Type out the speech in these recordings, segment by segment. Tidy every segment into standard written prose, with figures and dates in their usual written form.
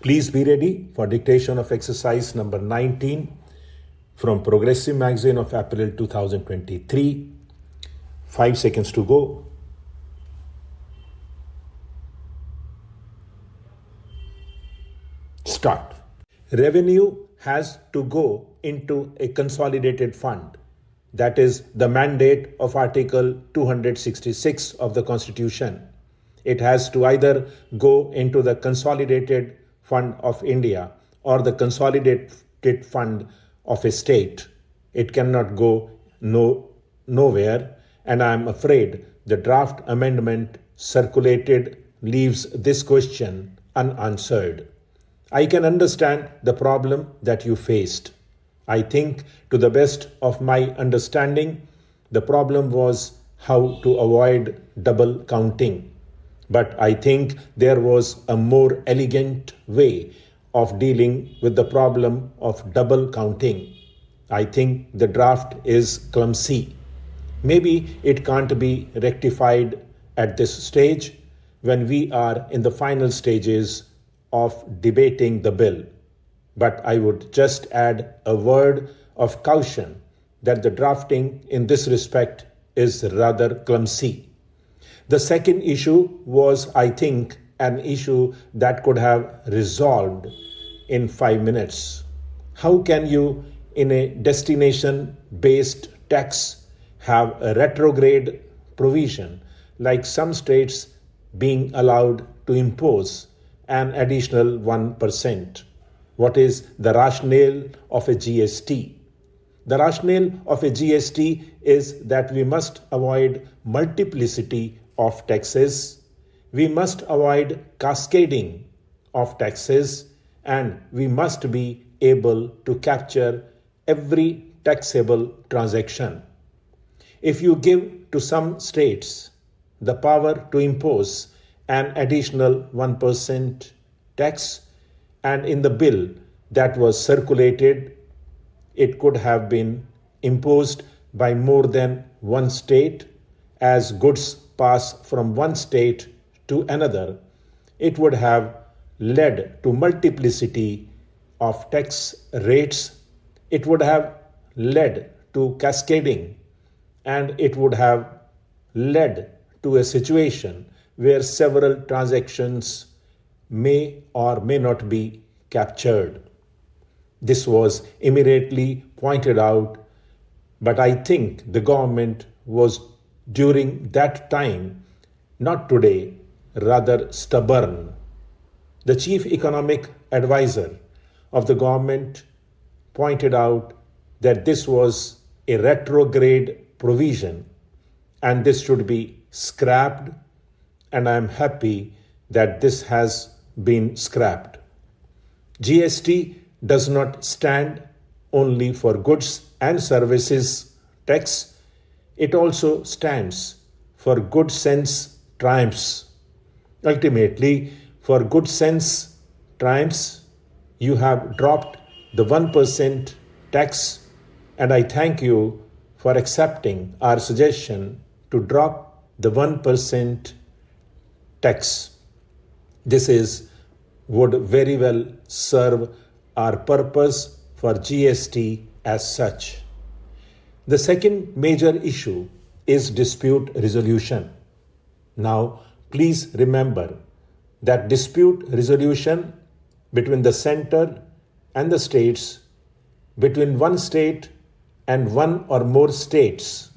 Please be ready for dictation of exercise number 19 from Progressive Magazine of April 2023. 5 seconds to go. Start. Revenue has to go into a consolidated fund. That is the mandate of Article 266 of the Constitution. It has to either go into the Consolidated Fund of India or the Consolidated Fund of a state. It cannot go nowhere, and I am afraid the draft amendment circulated leaves this question unanswered. I can understand the problem that you faced. I think, to the best of my understanding, the problem was how to avoid double counting. But I think there was a more elegant way of dealing with the problem of double counting. I think the draft is clumsy. Maybe it can't be rectified at this stage when we are in the final stages of debating the bill. But I would just add a word of caution that the drafting in this respect is rather clumsy. The second issue was, I think, an issue that could have resolved in 5 minutes. How can you, in a destination-based tax, have a retrograde provision like some states being allowed to impose an additional 1%? What is the rationale of a GST? The rationale of a GST is that we must avoid multiplicity of taxes, we must avoid cascading of taxes, and we must be able to capture every taxable transaction. If you give to some states the power to impose an additional 1% tax, and in the bill that was circulated, it could have been imposed by more than one state as goods pass from one state to another, it would have led to multiplicity of tax rates, it would have led to cascading, and it would have led to a situation where several transactions may or may not be captured. This was immediately pointed out, but I think the government was during that time, not today, rather stubborn. The chief economic advisor of the government pointed out that this was a retrograde provision and this should be scrapped, and I am happy that this has been scrapped. GST does not stand only for goods and services tax, it also stands for good sense triumphs. Ultimately, for good sense triumphs, you have dropped the 1% tax, and I thank you for accepting our suggestion to drop the 1% tax. This would very well serve our purpose for GST as such. The second major issue is dispute resolution. Now, please remember that dispute resolution between the center and the states, between one state and one or more states,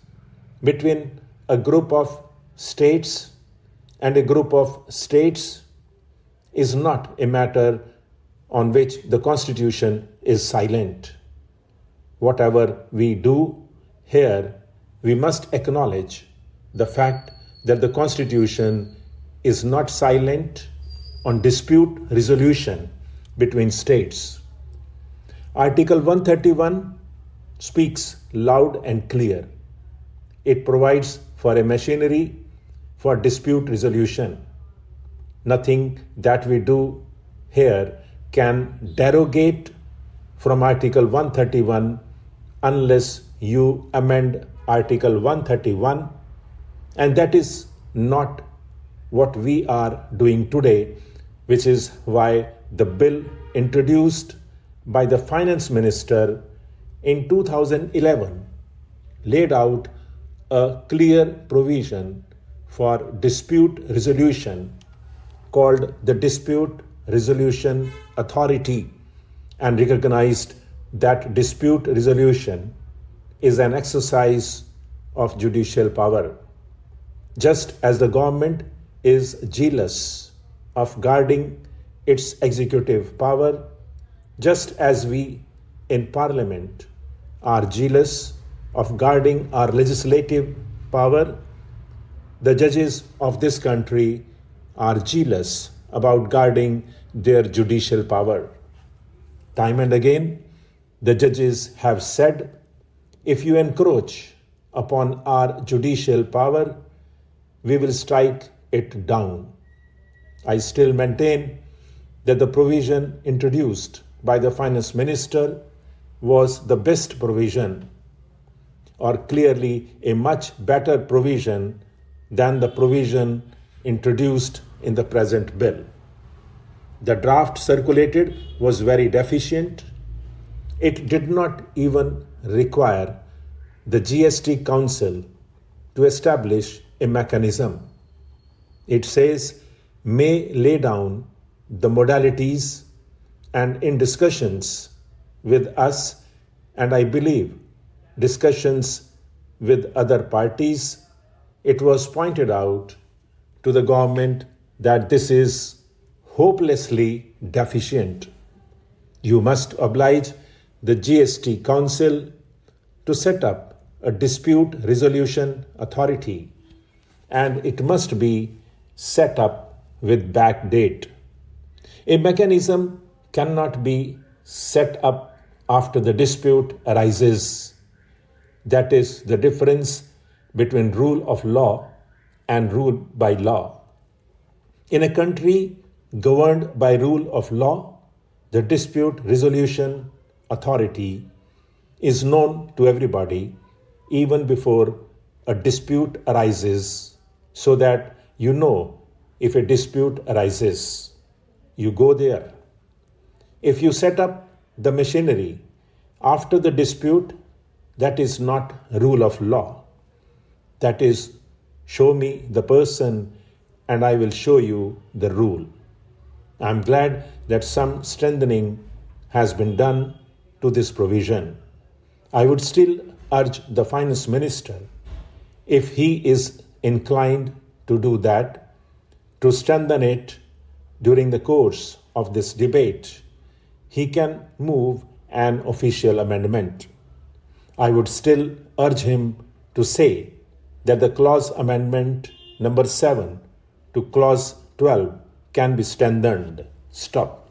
between a group of states and a group of states is not a matter on which the Constitution is silent. Whatever we do here, we must acknowledge the fact that the Constitution is not silent on dispute resolution between states. Article 131 speaks loud and clear. It provides for a machinery for dispute resolution. Nothing that we do here can derogate from Article 131 unless you amend Article 131, and that is not what we are doing today, which is why the bill introduced by the finance minister in 2011 laid out a clear provision for dispute resolution called the Dispute Resolution Authority and recognized that dispute resolution is an exercise of judicial power. Just as the government is jealous of guarding its executive power, just as we in Parliament are jealous of guarding our legislative power, the judges of this country are jealous about guarding their judicial power. Time and again, the judges have said, if you encroach upon our judicial power, we will strike it down. I still maintain that the provision introduced by the finance minister was the best provision, or clearly a much better provision than the provision introduced in the present bill. The draft circulated was very deficient. It did not even require the GST Council to establish a mechanism. It says may lay down the modalities, and in discussions with us, and I believe discussions with other parties, it was pointed out to the government that this is hopelessly deficient. You must oblige the GST Council to set up a dispute resolution authority, and it must be set up with back date. A mechanism cannot be set up after the dispute arises. That is the difference between rule of law and rule by law. In a country governed by rule of law, the dispute resolution authority is known to everybody even before a dispute arises, so that you know if a dispute arises. You go there. If you set up the machinery after the dispute, that is not rule of law. That is, show me the person and I will show you the rule. I am glad that some strengthening has been done to this provision. I would still urge the finance minister, if he is inclined to do that, to strengthen it during the course of this debate. He can move an official amendment. I would still urge him to say that the clause amendment number 7 to clause 12 can be strengthened. Stop.